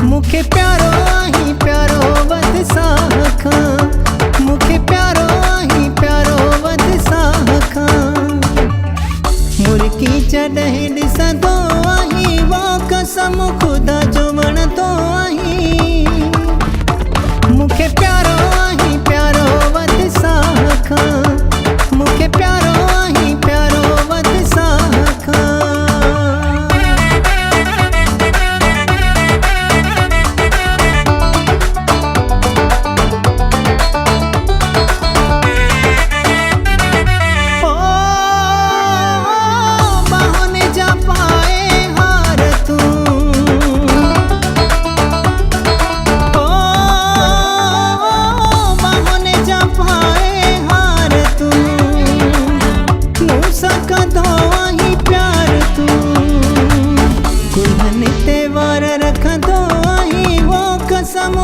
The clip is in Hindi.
मुखे प्यारो आही प्यारो वध साखा, मुखे प्यारो आही प्यारो वध साखा। मुर्की जॾहिं ॾिसंदो आहीं वो कसम ख़ुदा जो वणंदो आहीं। मुखे प्यारो आही प्यारो वध साखा, मुखे प्यारो आही प्यारो वध साखा। कुल्हनि ते वार रखंदो आहीं वो कसम